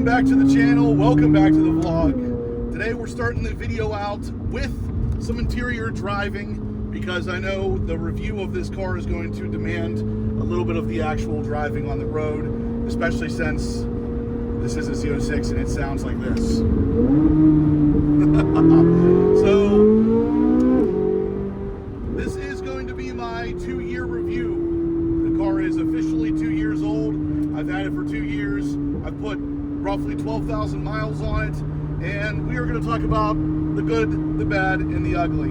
Welcome back to the channel, welcome back to the vlog. Today we're starting the video out with some interior driving because I know the review of this car is going to demand a little bit of the actual driving on the road, especially since this is a Z06 and it sounds like this. So this is going to be my 2-year review. The car is officially 2 years old. I've had it for 2 years. I've put roughly 12,000 miles on it, and we are going to talk about the good, the bad, and the ugly.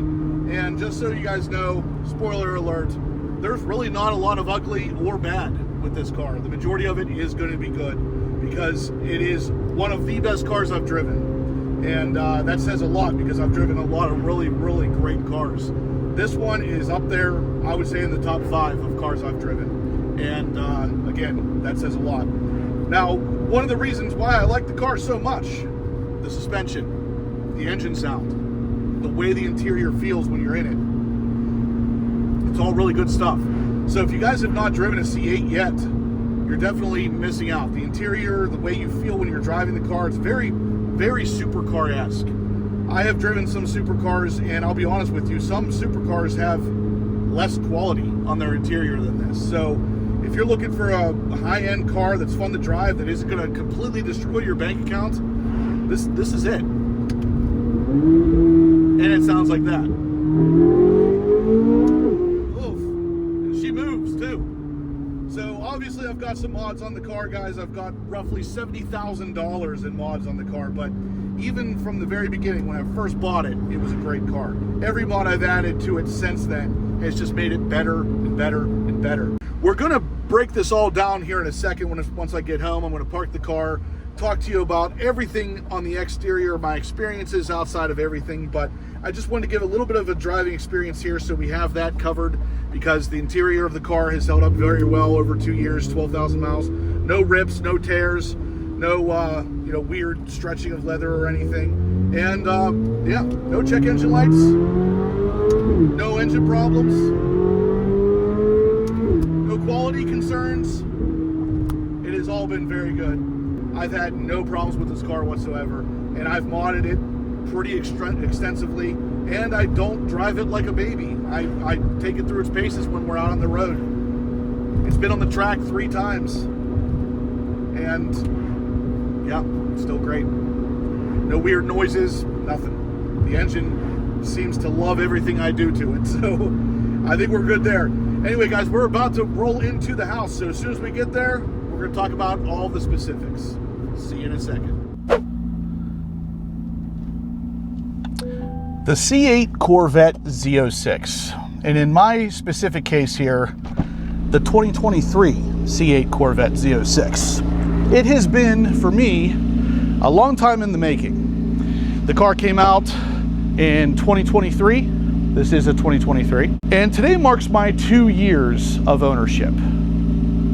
And just so you guys know, spoiler alert, there's really not a lot of ugly or bad with this car. The majority of it is going to be good because it is one of the best cars I've driven. And that says a lot because I've driven a lot of really, really great cars. This one is up there, I would say, in the top 5 of cars I've driven. And again, that says a lot. Now, one of the reasons why I like the car so much, the suspension, the engine sound, the way the interior feels when you're in it. It's all really good stuff. So if you guys have not driven a C8 yet, you're definitely missing out. The interior, the way you feel when you're driving the car, it's very, very supercar-esque. I have driven some supercars, and I'll be honest with you, some supercars have less quality on their interior than this. So if you're looking for a high-end car that's fun to drive, that isn't going to completely destroy your bank account, this is it. And it sounds like that. Oof. And she moves too. So obviously I've got some mods on the car, guys. I've got roughly $70,000 in mods on the car, but even from the very beginning, when I first bought it, it was a great car. Every mod I've added to it since then has just made it better and better and better. We're gonna break this all down here in a second. Once I get home, I'm gonna park the car, talk to you about everything on the exterior, my experiences outside of everything, but I just wanted to give a little bit of a driving experience here so we have that covered because the interior of the car has held up very well over 2 years, 12,000 miles. No rips, no tears, no weird stretching of leather or anything. And yeah, no check engine lights, no engine problems. No quality concerns. It has all been very good. I've had no problems with this car whatsoever, and I've modded it pretty extensively, and I don't drive it like a baby. I take it through its paces when we're out on the road. It's been on the track 3 times, and yeah, it's still great. No weird noises, nothing. The engine seems to love everything I do to it, so I think we're good there. Anyway, guys, we're about to roll into the house, so as soon as we get there, we're going to talk about all the specifics. See you in a second. The C8 Corvette Z06, and in my specific case here, the 2023 C8 Corvette Z06. It has been, for me, a long time in the making. The car came out in 2023. This is a 2023. And today marks my 2 years of ownership.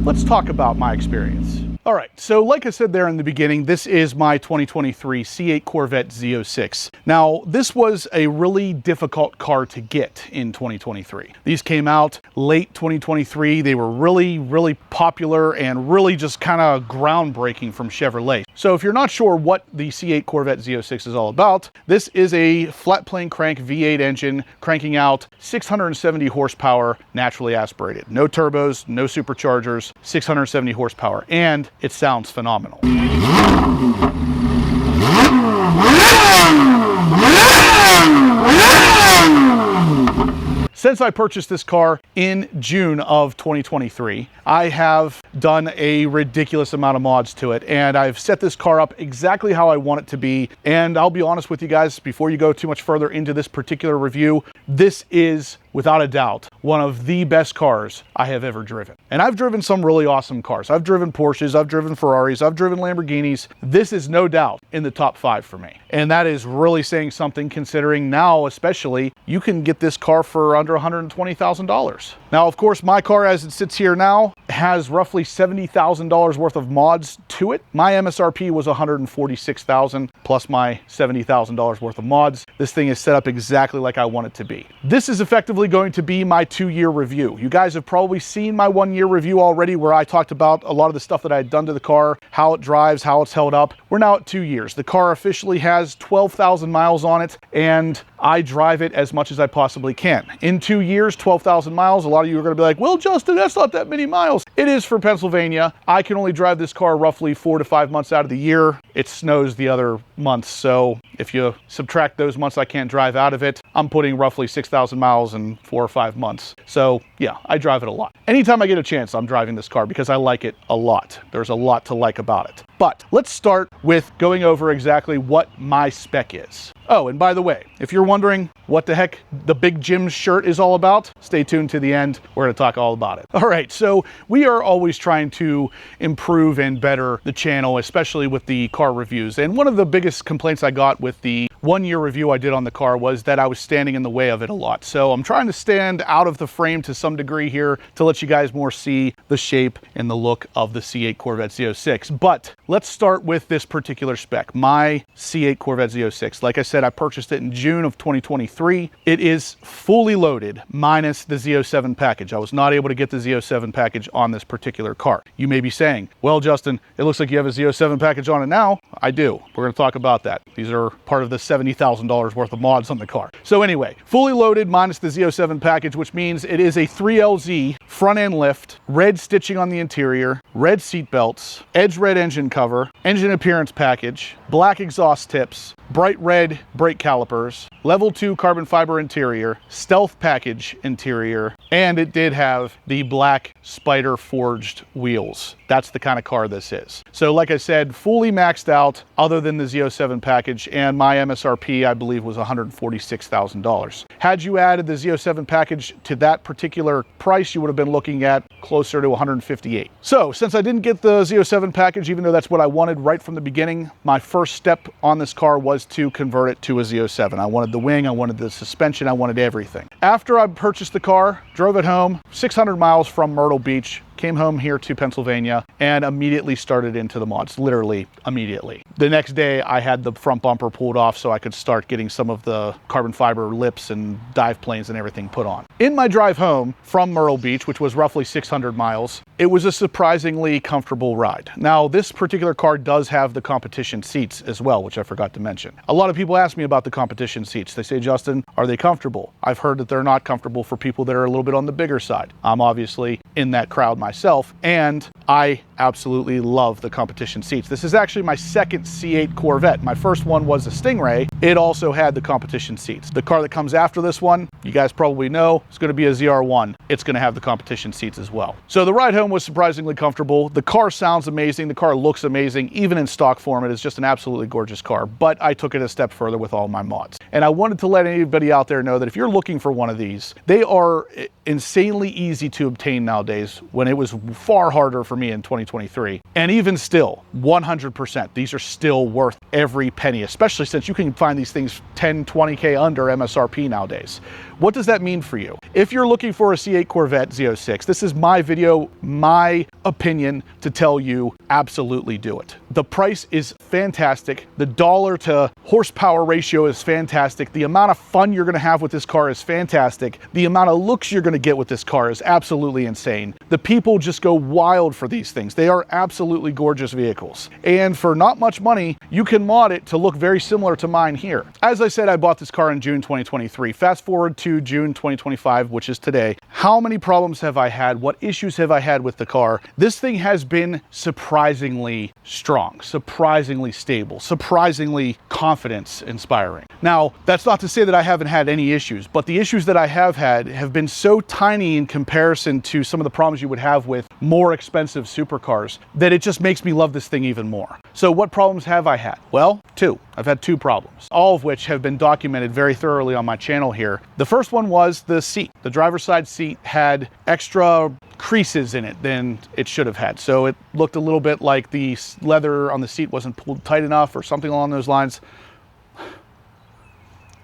Let's talk about my experience. All right, so like I said there in the beginning, this is my 2023 C8 Corvette Z06. Now, this was a really difficult car to get in 2023. These came out late 2023. They were really, really popular and really just kind of groundbreaking from Chevrolet. So if you're not sure what the C8 Corvette Z06 is all about, this is a flat plane crank V8 engine cranking out 670 horsepower naturally aspirated. No turbos, no superchargers, 670 horsepower. And it sounds phenomenal. Since I purchased this car in June of 2023, I have done a ridiculous amount of mods to it, and I've set this car up exactly how I want it to be. And I'll be honest with you guys, before you go too much further into this particular review, this is, without a doubt, one of the best cars I have ever driven. And I've driven some really awesome cars. I've driven Porsches, I've driven Ferraris, I've driven Lamborghinis. This is no doubt in the top 5 for me. And that is really saying something, considering now, especially, you can get this car for under $120,000. Now, of course, my car as it sits here now has roughly $70,000 worth of mods to it. My MSRP was $146,000 plus my $70,000 worth of mods. This thing is set up exactly like I want it to be. This is effectively going to be my 2-year review. You guys have probably seen my 1-year review already, where I talked about a lot of the stuff that I had done to the car, how it drives, how it's held up. We're now at 2 years. The car officially has 12,000 miles on it, and I drive it as much as I possibly can. In 2 years, 12,000 miles, a lot of you are going to be like, well, Justin, that's not that many miles. It is for Pennsylvania. I can only drive this car roughly 4 to 5 months out of the year. It snows the other months, so if you subtract those months I can't drive out of it, I'm putting roughly 6,000 miles in 4 or 5 months. So yeah, I drive it a lot. Anytime I get a chance, I'm driving this car because I like it a lot. There's a lot to like about it. But let's start with going over exactly what my spec is. Oh, and by the way, if you're wondering what the heck the Big Jim's shirt is all about, stay tuned to the end. We're going to talk all about it. All right, so we are always trying to improve and better the channel, especially with the car reviews. And one of the biggest complaints I got with the 1-year review I did on the car was that I was standing in the way of it a lot. So I'm trying to stand out of the frame to some degree here to let you guys more see the shape and the look of the C8 Corvette Z06. But let's start with this particular spec, my C8 Corvette Z06. Like I said, I purchased it in June of 2023. It is fully loaded minus the Z07 package. I was not able to get the Z07 package on this particular car. You may be saying, well, Justin, it looks like you have a Z07 package on it now. I do. We're going to talk about that. These are part of the $70,000 worth of mods on the car. So anyway, fully loaded minus the Z07 package, which means it is a 3LZ front end lift, red stitching on the interior, red seat belts, edge red engine cover, engine appearance package, black exhaust tips, bright red brake calipers, level 2 carbon fiber interior, stealth package interior, and it did have the black spider forged wheels. That's the kind of car this is. So like I said, fully maxed out other than the Z07 package, and my MSRP I believe was $146,000. Had you added the Z07 package to that particular price, you would have been looking at closer to $158,000. So since I didn't get the Z07 package, even though that's what I wanted right from the beginning, my first step on this car was to convert it to a Z07. I wanted the wing, I wanted the suspension, I wanted everything. After I purchased the car, drove it home, 600 miles from Myrtle Beach, came home here to Pennsylvania and immediately started into the mods, literally immediately. The next day I had the front bumper pulled off so I could start getting some of the carbon fiber lips and dive planes and everything put on. In my drive home from Myrtle Beach, which was roughly 600 miles, it was a surprisingly comfortable ride. Now, this particular car does have the competition seats as well, which I forgot to mention. A lot of people ask me about the competition seats. They say, Justin, are they comfortable? I've heard that they're not comfortable for people that are a little bit on the bigger side. I'm obviously in that crowd myself, and I absolutely love the competition seats. This is actually my second C8 Corvette. My first one was a Stingray. It also had the competition seats. The car that comes after this one, you guys probably know, it's going to be a ZR1. It's going to have the competition seats as well. So the ride home was surprisingly comfortable. The car sounds amazing. The car looks amazing. Even in stock form, it is just an absolutely gorgeous car. But I took it a step further with all my mods. And I wanted to let anybody out there know that if you're looking for one of these, they are insanely easy to obtain nowadays, when it was far harder for me in 2023. And even still, 100%, these are still worth every penny, especially since you can find these things 10, 20K under MSRP nowadays. What does that mean for you? If you're looking for a C8 Corvette Z06, this is my video, my opinion to tell you absolutely do it. The price is fantastic. The dollar to horsepower ratio is fantastic. The amount of fun you're gonna have with this car is fantastic. The amount of looks you're gonna get with this car is absolutely insane. The people just go wild for these things. They are absolutely gorgeous vehicles. And for not much money, you can mod it to look very similar to mine here. As I said, I bought this car in June 2023. Fast forward to June 2025, which is today. How many problems have I had? What issues have I had with the car? This thing has been surprisingly strong, surprisingly stable, surprisingly confidence inspiring. Now, that's not to say that I haven't had any issues, but the issues that I have had have been so tiny in comparison to some of the problems you would have with more expensive supercars that it just makes me love this thing even more. So what problems have I had? Well, two. I've had two problems, all of which have been documented very thoroughly on my channel here. The first one was the seat. The driver's side seat had extra creases in it than it should have had. So it looked a little bit like the leather on the seat wasn't pulled tight enough or something along those lines.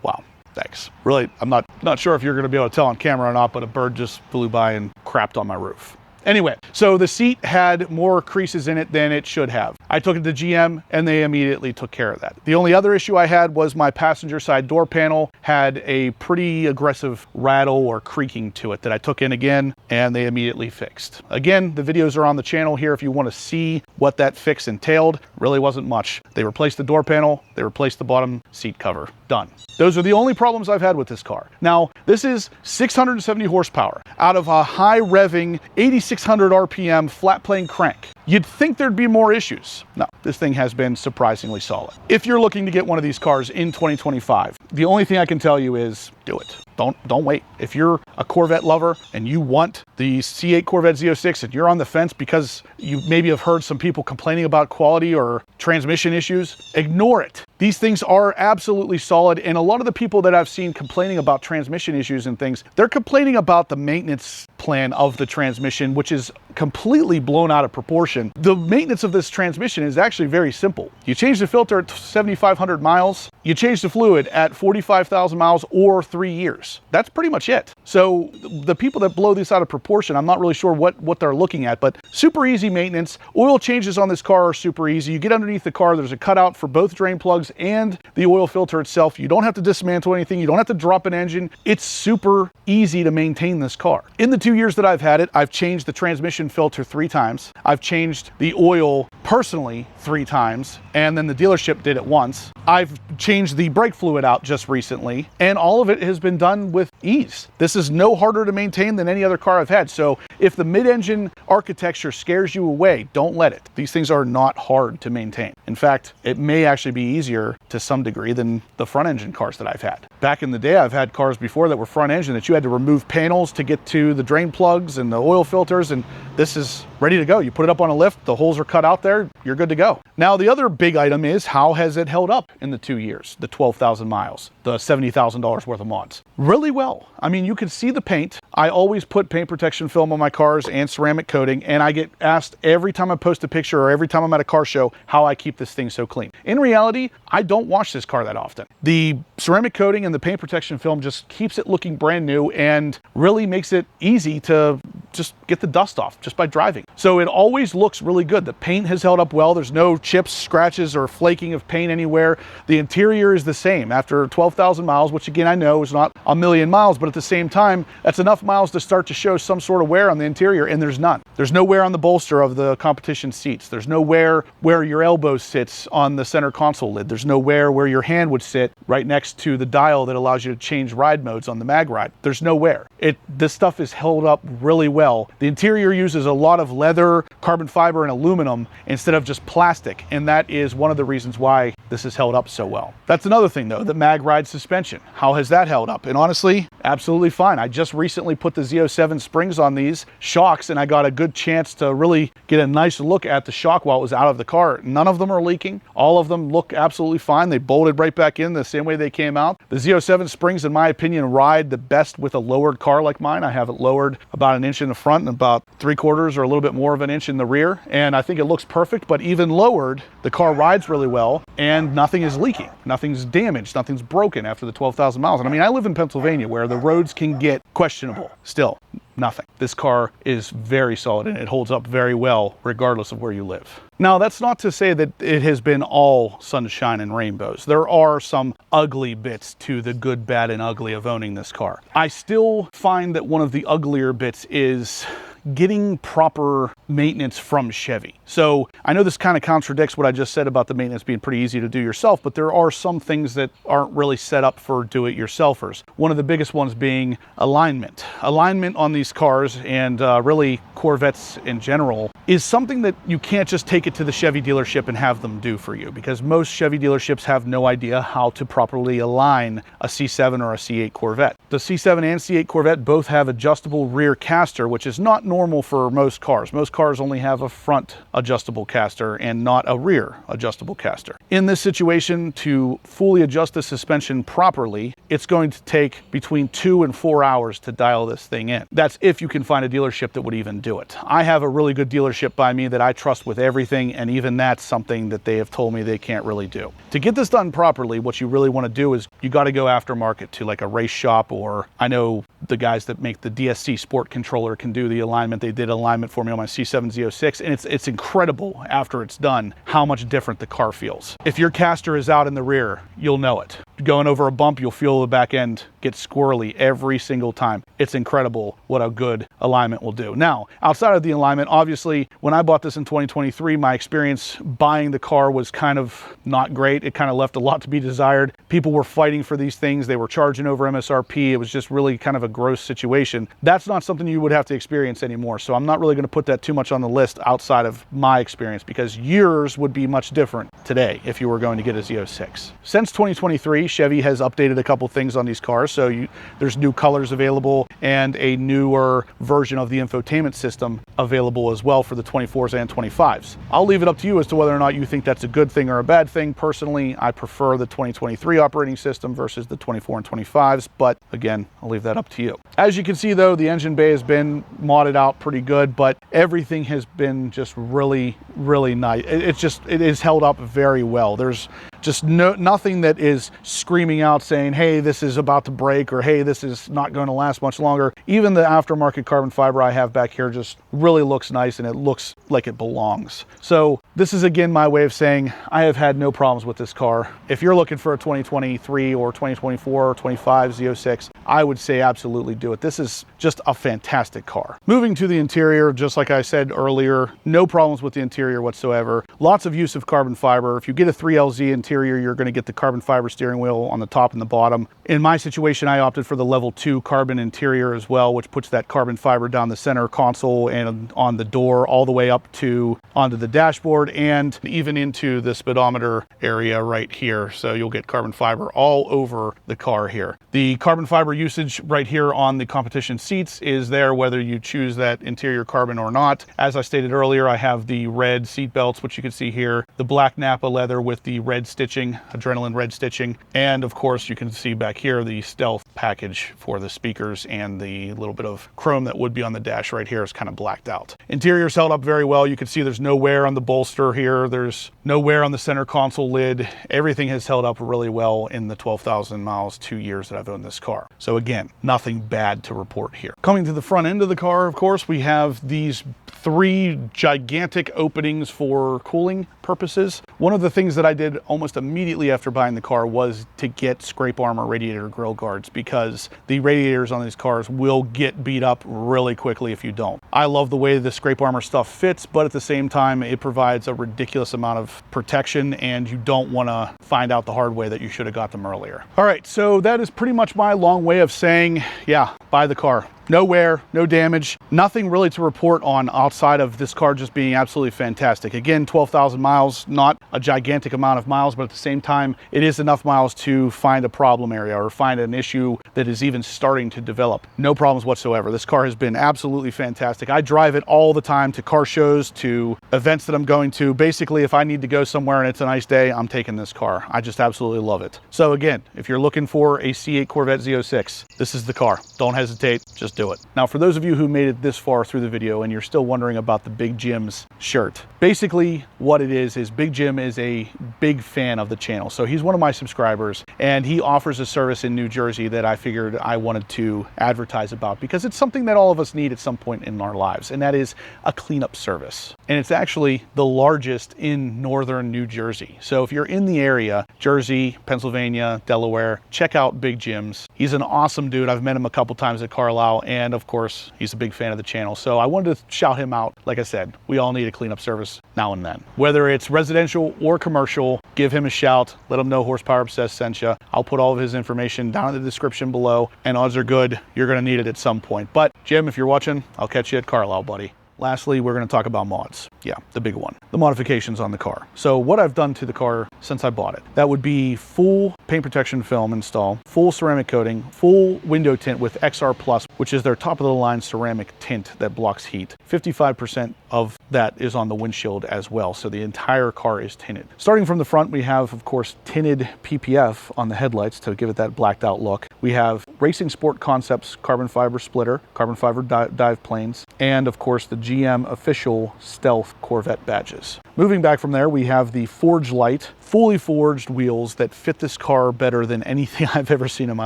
Wow, thanks. Really, I'm not sure if you're gonna be able to tell on camera or not, but a bird just flew by and crapped on my roof. Anyway, so the seat had more creases in it than it should have. I took it to GM and they immediately took care of that. The only other issue I had was my passenger side door panel had a pretty aggressive rattle or creaking to it that I took in again and they immediately fixed. Again, the videos are on the channel here if you want to see what that fix entailed. Really wasn't much. They replaced the door panel, they replaced the bottom seat cover. Done. Those are the only problems I've had with this car. Now, this is 670 horsepower out of a high revving 8600 RPM flat plane crank. You'd think there'd be more issues. No, this thing has been surprisingly solid. If you're looking to get one of these cars in 2025, the only thing I can tell you is do it. Don't wait. If you're a Corvette lover and you want the C8 Corvette Z06 and you're on the fence because you maybe have heard some people complaining about quality or transmission issues, ignore it. These things are absolutely solid, and a lot of the people that I've seen complaining about transmission issues and things, they're complaining about the maintenance plan of the transmission, which is completely blown out of proportion. The maintenance of this transmission is actually very simple. You change the filter at 7,500 miles, you change the fluid at 45,000 miles or 3 years. That's pretty much it. So the people that blow this out of proportion, I'm not really sure what they're looking at, but super easy maintenance. Oil changes on this car are super easy. You get underneath the car, there's a cutout for both drain plugs and the oil filter itself. You don't have to dismantle anything. You don't have to drop an engine. It's super easy to maintain this car. In the 2 years that I've had it, I've changed the transmission filter 3 times. I've changed the oil personally 3 times, and then the dealership did it once. I've changed the brake fluid out just recently, and all of it has been done with ease. This is no harder to maintain than any other car I've had. So if the mid-engine architecture scares you away, don't let it. These things are not hard to maintain. In fact, it may actually be easier to some degree than the front engine cars that I've had. Back in the day, I've had cars before that were front engine that you had to remove panels to get to the drain plugs and the oil filters, and this is ready to go. You put it up on a lift, the holes are cut out there, you're good to go. Now, the other big item is how has it held up in the 2 years, the 12,000 miles, the $70,000 worth of mods? Really well. I mean, you can see the paint. I always put paint protection film on my cars and ceramic coating, and I get asked every time I post a picture or every time I'm at a car show how I keep this thing so clean. In reality, I don't wash this car that often. The ceramic coating and the paint protection film just keeps it looking brand new and really makes it easy to just get the dust off just by driving. So it always looks really good. The paint has held up well. There's no chips, scratches, or flaking of paint anywhere. The interior is the same after 12,000 miles, which again, I know is not a million miles, but at the same time, that's enough miles to start to show some sort of wear on the interior, and there's none. There's no wear on the bolster of the competition seats. There's no wear where your elbow sits on the center console lid. There's no wear where your hand would sit right next to the dial that allows you to change ride modes on the mag ride. There's no wear. This stuff is held up really well. The interior uses a lot of leather, carbon fiber, and aluminum instead of just plastic, and that is one of the reasons why this has held up so well. That's another thing though, the mag ride suspension. How has that held up? And honestly, absolutely fine. I just recently put the Z07 springs on these shocks, and I got a good chance to really get a nice look at the shock while it was out of the car. None of them are leaking. All of them look absolutely fine. They bolted right back in the same way they came out. The Z07 springs, in my opinion, ride the best with a lowered car like mine. I have it lowered about an inch in the front and about 3/4 or a little bit more of an inch in the rear, and I think it looks perfect. But even lowered, the car rides really well and nothing is leaking, nothing's damaged, nothing's broken after the 12,000 miles. And I mean, I live in Pennsylvania where the roads can get questionable. Still, nothing. This car is very solid and it holds up very well regardless of where you live. Now, that's not to say that it has been all sunshine and rainbows. There are some ugly bits to the good, bad, and ugly of owning this car. I still find that one of the uglier bits is getting proper maintenance from Chevy. So I know this kind of contradicts what I just said about the maintenance being pretty easy to do yourself, but there are some things that aren't really set up for do-it-yourselfers. One of the biggest ones being alignment. Alignment on these cars, and really Corvettes in general, is something that you can't just take it to the Chevy dealership and have them do for you, because most Chevy dealerships have no idea how to properly align a C7 or a C8 Corvette. The C7 and C8 Corvette both have adjustable rear caster, which is not normal for most cars. Most cars only have a front adjustable caster and not a rear adjustable caster. In this situation, to fully adjust the suspension properly, it's going to take between 2 and 4 hours to dial this thing in. That's if you can find a dealership that would even do it. I have a really good dealership by me that I trust with everything, and even that's something that they have told me they can't really do. To get this done properly, what you really want to do is you got to go aftermarket to like a race shop, or I know the guys that make the DSC Sport controller can do the alignment. They did alignment for me on my C7 Z06, and it's incredible after it's done how much different the car feels. If your caster is out in the rear, you'll know it. Going over a bump, you'll feel the back end get squirrely every single time. It's incredible what a good alignment will do. Now, outside of the alignment, obviously, when I bought this in 2023, my experience buying the car was kind of not great. It kind of left a lot to be desired. People were fighting for these things. They were charging over MSRP. It was just really kind of a gross situation. That's not something you would have to experience anymore. So I'm not really going to put that too much on the list outside of my experience, because yours would be much different today if you were going to get a Z06. Since 2023, Chevy has updated a couple things on these cars. So there's new colors available and a newer version of the infotainment system available as well for the 24s and 25s. I'll leave it up to you as to whether or not you think that's a good thing or a bad thing. Personally, I prefer the 2023 operating system versus the 24 and 25s, but again, I'll leave that up to you. As you can see though, the engine bay has been modded out pretty good, but everything has been just really, really nice. It is held up very well. There's just nothing that is screaming out saying, hey, this is about to break, or hey, this is not going to last much longer. Even the aftermarket carbon fiber I have back here just really looks nice, and it looks like it belongs. So this is again my way of saying I have had no problems with this car. If you're looking for a 2023 or 2024 or 25 Z06, I would say absolutely do it. This is just a fantastic car. Moving to the interior, just like I said earlier, no problems with the interior whatsoever. Lots of use of carbon fiber. If you get a 3LZ interior, you're going to get the carbon fiber steering wheel on the top and the bottom. In my situation, I opted for the level 2 carbon interior as well, which puts that carbon fiber down the center console and on the door all the way up to onto the dashboard and even into the speedometer area right here. So you'll get carbon fiber all over the car here. The carbon fiber usage right here on the competition seats is there whether you choose that interior carbon or not. As I stated earlier, I have the red seat belts, which you can see here, the black Napa leather with the red stitching, adrenaline red stitching, and of course you can see back here the stealth package for the speakers, and the little bit of chrome that would be on the dash right here is kind of blacked out. Interior's held up very well. You can see there's no wear on the bolster here. There's no wear on the center console lid. Everything has held up really well in the 12,000 miles, 2 years that I've owned this car. So again, nothing bad to report here. Coming to the front end of the car, of course, we have these 3 gigantic openings for cooling purposes. One of the things that I did almost immediately after buying the car was to get scrape armor radiator grill guards, because the radiators on these cars will get beat up really quickly if you don't. I love the way the scrape armor stuff fits, but at the same time, it provides a ridiculous amount of protection, and you don't want to find out the hard way that you should have got them earlier. All right, so that is pretty much my long way of saying, yeah, buy the car. No wear, no damage, nothing really to report on outside of this car just being absolutely fantastic. Again, 12,000 miles, not a gigantic amount of miles, but at the same time, it is enough miles to find a problem area or find an issue that is even starting to develop. No problems whatsoever. This car has been absolutely fantastic. I drive it all the time to car shows, to events that I'm going to. Basically, if I need to go somewhere and it's a nice day, I'm taking this car. I just absolutely love it. So again, if you're looking for a C8 Corvette Z06, this is the car. Don't hesitate, just do it. Now, for those of you who made it this far through the video and you're still wondering about the Big Jim's shirt, basically what it is Big Jim is a big fan of the channel. So he's one of my subscribers, and he offers a service in New Jersey that I figured I wanted to advertise about, because it's something that all of us need at some point in our lives, and that is a cleanup service. And it's actually the largest in northern New Jersey. So if you're in the area, Jersey, Pennsylvania, Delaware, check out Big Jim's. He's an awesome dude. I've met him a couple times at Carlisle, and of course, he's a big fan of the channel. So I wanted to shout him out. Like I said, we all need a cleanup service now and then. Whether it's residential or commercial, give him a shout. Let him know Horsepower Obsessed sent you. I'll put all of his information down in the description below, and odds are good you're going to need it at some point. But Jim, if you're watching, I'll catch you at Carlisle, buddy. Lastly, we're going to talk about mods. Yeah, the big one. The modifications on the car. So what I've done to the car since I bought it, that would be full paint protection film install, full ceramic coating, full window tint with XR Plus, which is their top of the line ceramic tint that blocks heat. 55% of that is on the windshield as well. So the entire car is tinted. Starting from the front, we have, of course, tinted PPF on the headlights to give it that blacked out look. We have Racing Sport Concepts carbon fiber splitter, carbon fiber dive planes, and of course the GM official Stealth Corvette badges. Moving back from there, we have the Forge Light, fully forged wheels that fit this car better than anything I've ever seen in my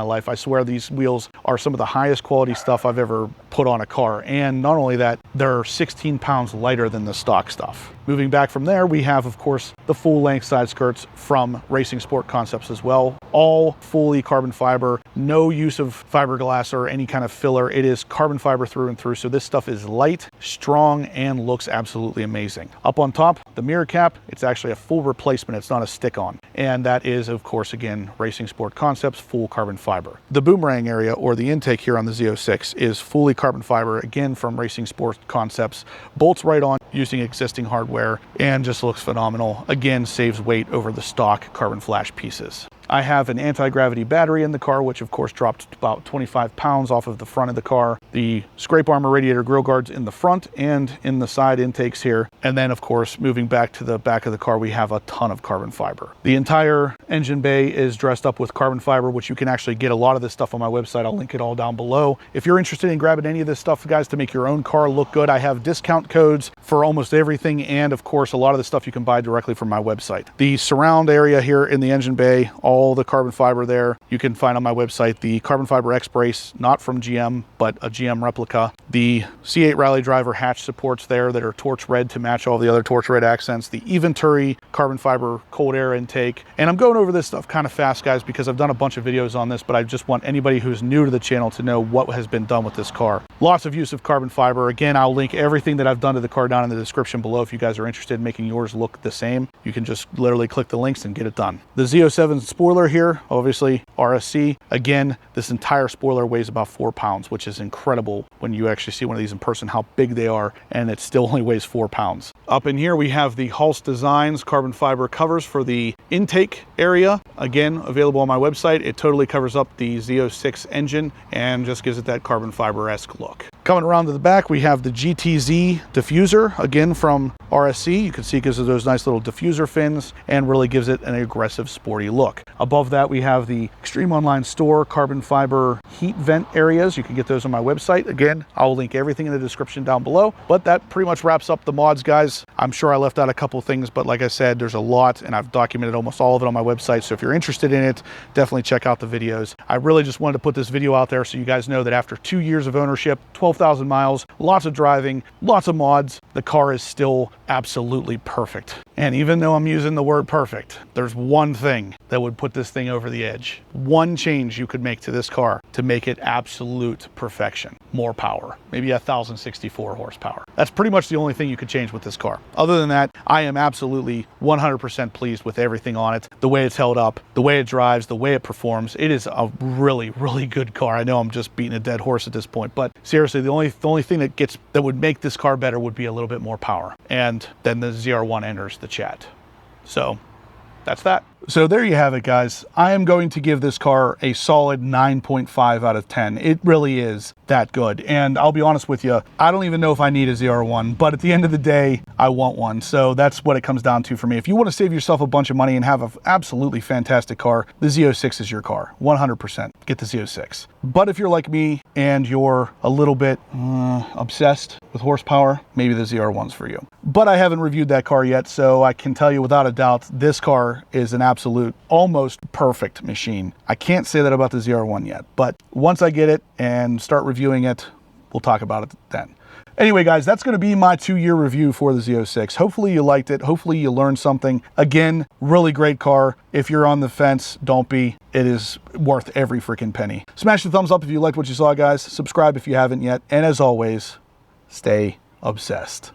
life. I swear these wheels are some of the highest quality stuff I've ever put on a car. And not only that, they're 16 pounds lighter than the stock stuff. Moving back from there, we have, of course, the full length side skirts from Racing Sport Concepts as well. All fully carbon fiber, no use of fiberglass or any kind of filler. It is carbon fiber through and through. So this stuff is light, strong, and looks absolutely amazing. Up on top, the mirror cap, it's actually a full replacement. It's not a stick-on. And that is, of course, again, Racing Sport Concepts, full carbon fiber. The boomerang area, or the intake here on the Z06, is fully carbon fiber, again, from Racing Sport Concepts. Bolts right on using existing hardware, and just looks phenomenal. Again, saves weight over the stock carbon flash pieces. I have an anti-gravity battery in the car, which of course dropped about 25 pounds off of the front of the car. The scrape armor radiator grille guards in the front and in the side intakes here. And then of course, moving back to the back of the car, we have a ton of carbon fiber. The entire engine bay is dressed up with carbon fiber, which you can actually get a lot of this stuff on my website. I'll link it all down below. If you're interested in grabbing any of this stuff, guys, to make your own car look good, I have discount codes for almost everything. And of course, a lot of the stuff you can buy directly from my website. The surround area here in the engine bay, all the carbon fiber there, you can find on my website. The carbon fiber X brace, not from GM, but a GM replica. The C8 Rally Driver hatch supports there that are torch red to match all the other torch red accents. The Eventuri carbon fiber cold air intake. And I'm going over this stuff kind of fast, guys, because I've done a bunch of videos on this, but I just want anybody who's new to the channel to know what has been done with this car. Lots of use of carbon fiber. Again, I'll link everything that I've done to the car down in the description below. If you guys are interested in making yours look the same, you can just literally click the links and get it done. The Z07 spoiler here, obviously RSC. Again, this entire spoiler weighs about 4 pounds, which is incredible when you actually see one of these in person, how big they are, and it still only weighs 4 pounds. Up in here, we have the Hulse Designs carbon fiber covers for the intake area. Again, available on my website. It totally covers up the Z06 engine and just gives it that carbon fiber-esque look. Coming around to the back, we have the GTZ diffuser, again from RSC. You can see it gives it those nice little diffuser fins and really gives it an aggressive, sporty look. Above that, we have the Extreme Online Store carbon fiber heat vent areas. You can get those on my website. Again, I'll link everything in the description down below. But that pretty much wraps up the mods, guys. I'm sure I left out a couple things, but like I said, there's a lot, and I've documented almost all of it on my website. So if you're interested in it, definitely check out the videos. I really just wanted to put this video out there so you guys know that after 2 years of ownership, 12,000 miles, lots of driving, lots of mods, the car is still absolutely perfect. And even though I'm using the word perfect, there's one thing that would put this thing over the edge. One change you could make to this car to make it absolute perfection. More power, maybe 1,064 horsepower. That's pretty much the only thing you could change with this car. Other than that, I am absolutely 100% pleased with everything on it. The way it's held up, the way it drives, the way it performs. It is a really, really good car. I know I'm just beating a dead horse at this point, but seriously, the only thing that would make this car better would be a little bit more power. And then the ZR1 enters the chat. So that's that. So there you have it, guys. I am going to give this car a solid 9.5 out of 10. It really is that good. And I'll be honest with you, I don't even know if I need a ZR1, but at the end of the day, I want one. So that's what it comes down to for me. If you want to save yourself a bunch of money and have an absolutely fantastic car, the Z06 is your car, 100%. Get the Z06. But if you're like me and you're a little bit obsessed with horsepower, maybe the ZR1's for you. But I haven't reviewed that car yet, so I can tell you without a doubt, this car is an absolute, almost perfect machine. I can't say that about the ZR1 yet, but once I get it and start reviewing it, we'll talk about it then. Anyway, guys, that's going to be my 2-year review for the Z06. Hopefully you liked it. Hopefully you learned something. Again, really great car. If you're on the fence, don't be. It is worth every freaking penny. Smash the thumbs up if you liked what you saw, guys. Subscribe if you haven't yet. And as always, stay obsessed.